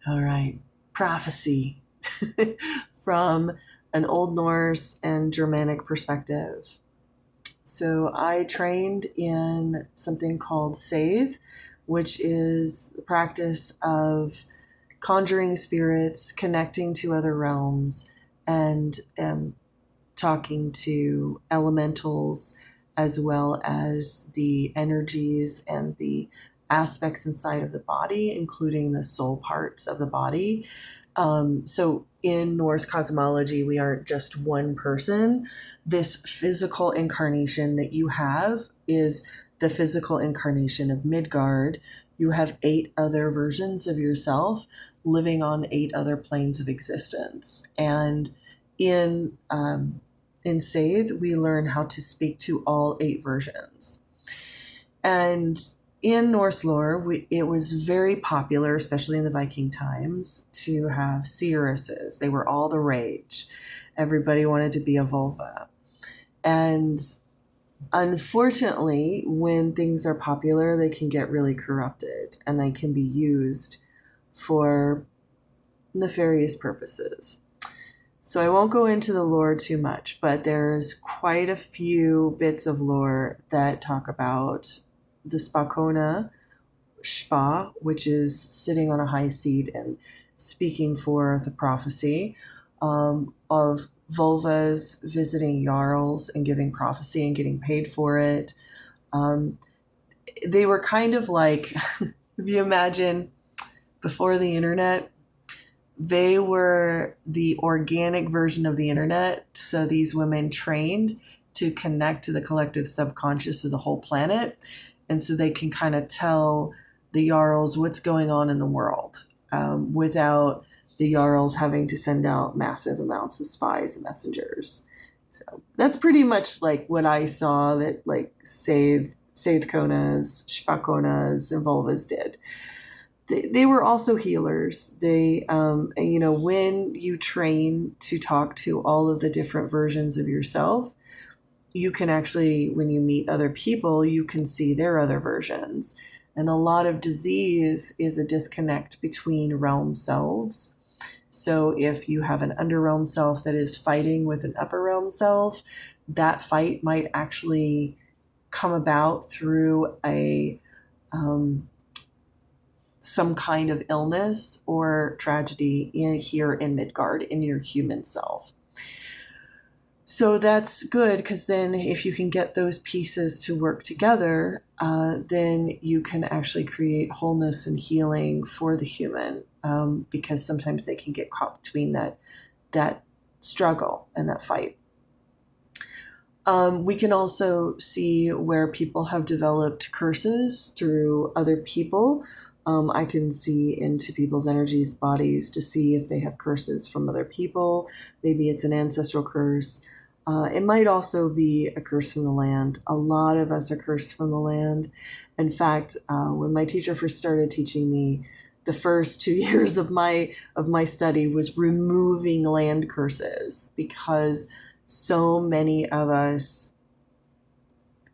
All right. Prophecy from an Old Norse and Germanic perspective. So I trained in something called Seidr, which is the practice of conjuring spirits, connecting to other realms, and talking to elementals as well as the energies and the aspects inside of the body, including the soul parts of the body. So in Norse cosmology, we aren't just one person. This physical incarnation that you have is the physical incarnation of Midgard. You have 8 other versions of yourself living on 8 other planes of existence. And in in Seidr, we learn how to speak to all 8 versions. And in Norse lore, it was very popular, especially in the Viking times, to have seeresses. They were all the rage. Everybody wanted to be a vulva. And unfortunately, when things are popular, they can get really corrupted and they can be used for nefarious purposes. So I won't go into the lore too much, but there's quite a few bits of lore that talk about the Spakona, Spa, which is sitting on a high seat and speaking for the prophecy of vulvas visiting jarls and giving prophecy and getting paid for it. Um, they were kind of like, if you imagine before the internet, they were the organic version of the internet. So these women trained to connect to the collective subconscious of the whole planet. And so they can kind of tell the Jarls what's going on in the world without the Jarls having to send out massive amounts of spies and messengers. So that's pretty much like what I saw that like Seithkonas, Spakonas, and Vulvas did. They were also healers. When you train to talk to all of the different versions of yourself, you can actually, when you meet other people, you can see their other versions. And a lot of disease is a disconnect between realm selves. So if you have an underrealm self that is fighting with an upper realm self, that fight might actually come about through some kind of illness or tragedy here in Midgard in your human self. So that's good because then if you can get those pieces to work together, then you can actually create wholeness and healing for the human because sometimes they can get caught between that struggle and that fight. We can also see where people have developed curses through other people. I can see into people's energies, bodies to see if they have curses from other people. Maybe it's an ancestral curse. It might also be a curse from the land. A lot of us are cursed from the land. In fact, when my teacher first started teaching me, the first 2 years of my study was removing land curses because so many of us,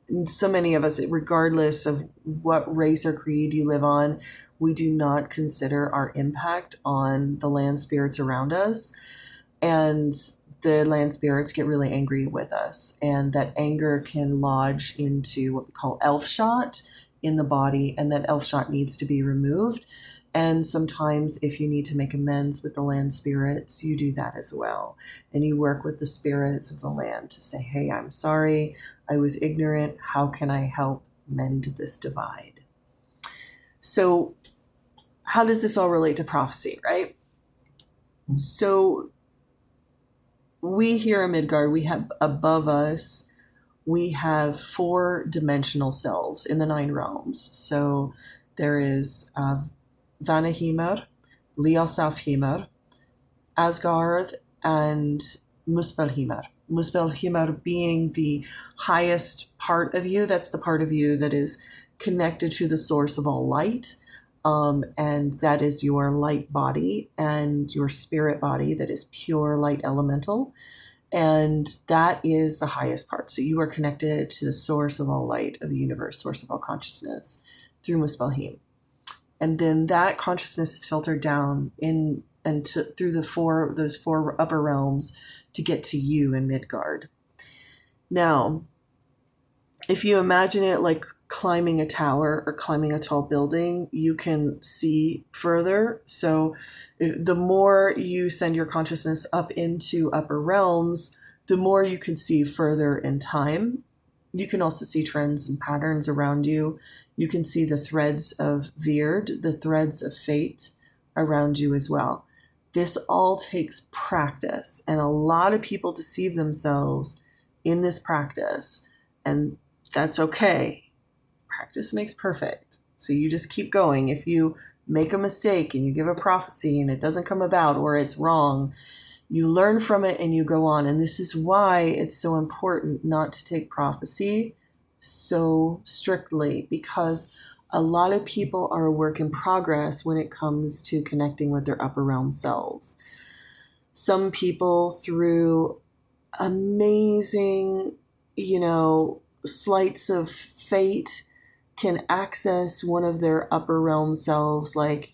regardless of what race or creed you live on, we do not consider our impact on the land spirits around us. And the land spirits get really angry with us. And that anger can lodge into what we call elf shot in the body. And that elf shot needs to be removed. And sometimes if you need to make amends with the land spirits, you do that as well. And you work with the spirits of the land to say, hey, I'm sorry. I was ignorant. How can I help mend this divide? So how does this all relate to prophecy, right? So we here in Midgard, we have above us, we have 4-dimensional selves in the 9 realms. So there is Vanahimar, Liasafhimar, Asgard, and Muspelhimar. Muspelhimar being the highest part of you. That's the part of you that is connected to the source of all light. And that is your light body and your spirit body that is pure light elemental. And that is the highest part. So you are connected to the source of all light of the universe, source of all consciousness through Muspelheim. And then that consciousness is filtered down through those four upper realms to get to you in Midgard. Now, if you imagine it like climbing a tower or climbing a tall building, you can see further. So the more you send your consciousness up into upper realms, the more you can see further in time. You can also see trends and patterns around you. You can see the threads of Veerd, the threads of fate around you as well. This all takes practice, and a lot of people deceive themselves in this practice, and that's okay. Practice makes perfect. So you just keep going. If you make a mistake and you give a prophecy and it doesn't come about, or it's wrong, you learn from it and you go on. And this is why it's so important not to take prophecy so strictly, because a lot of people are a work in progress when it comes to connecting with their upper realm selves. Some people, through amazing, sleights of fate, can access one of their upper realm selves, like,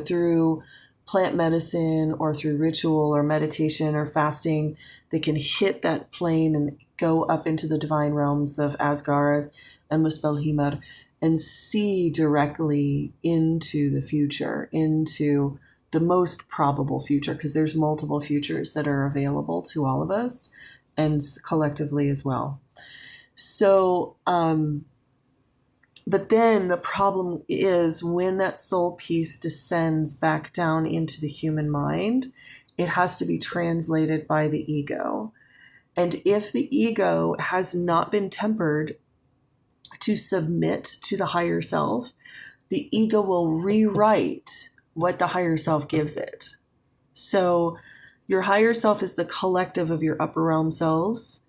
through plant medicine or through ritual or meditation or fasting. They can hit that plane and go up into the divine realms of Asgarth and Muspelheimr and see directly into the future, into the most probable future, because there's multiple futures that are available to all of us and collectively as well. So, but then the problem is when that soul piece descends back down into the human mind, it has to be translated by the ego. And if the ego has not been tempered to submit to the higher self, the ego will rewrite what the higher self gives it. So your higher self is the collective of your upper realm selves.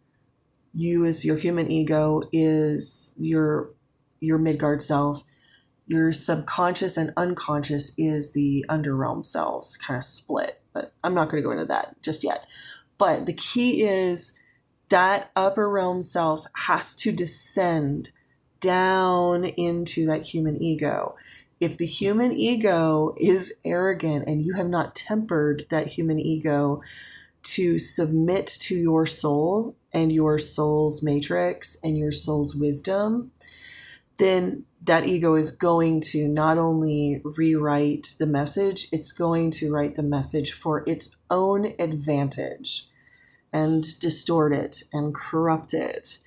You, as your human ego, is your Midgard self. Your subconscious and unconscious is the underrealm selves, kind of split. But I'm not going to go into that just yet. But the key is that upper realm self has to descend down into that human ego. If the human ego is arrogant and you have not tempered that human ego to submit to your soul and your soul's matrix and your soul's wisdom, then that ego is going to not only rewrite the message, it's going to write the message for its own advantage and distort it and corrupt it.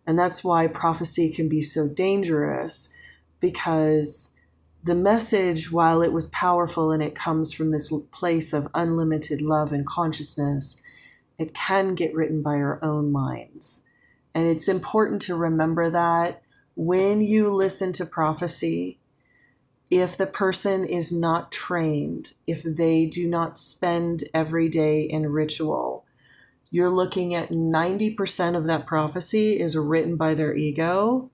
And that's why prophecy can be so dangerous, because the message, while it was powerful and it comes from this place of unlimited love and consciousness, it can get written by our own minds. And it's important to remember that when you listen to prophecy, if the person is not trained, if they do not spend every day in ritual, you're looking at 90% of that prophecy is written by their ego,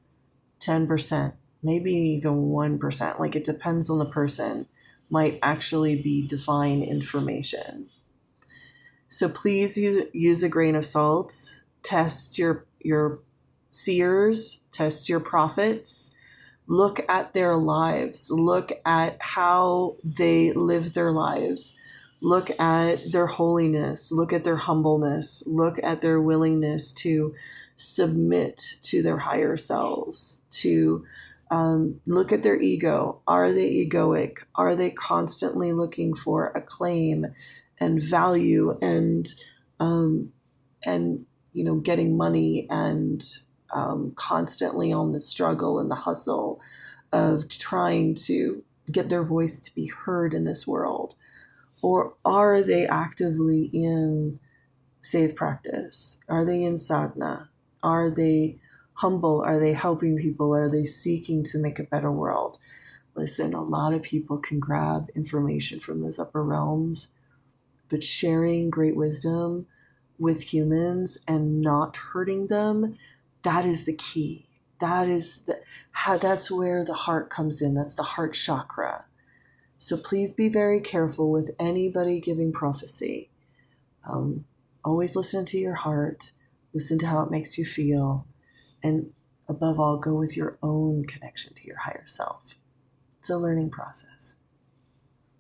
10%, maybe even 1%, like it depends on the person, might actually be divine information. So please use a grain of salt. Test your seers, test your prophets, look at their lives, look at how they live their lives, look at their holiness, look at their humbleness, look at their willingness to submit to their higher selves, to look at their ego. Are they egoic? Are they constantly looking for acclaim and value and getting money and constantly on the struggle and the hustle of trying to get their voice to be heard in this world? Or are they actively in Saith practice? Are they in sadhana? Are they humble? Are they helping people? Are they seeking to make a better world? Listen, a lot of people can grab information from those upper realms, but sharing great wisdom with humans and not hurting them, that is the key. That's where the heart comes in. That's the heart chakra. So please be very careful with anybody giving prophecy. Always listen to your heart. Listen to how it makes you feel. And above all, go with your own connection to your higher self. It's a learning process.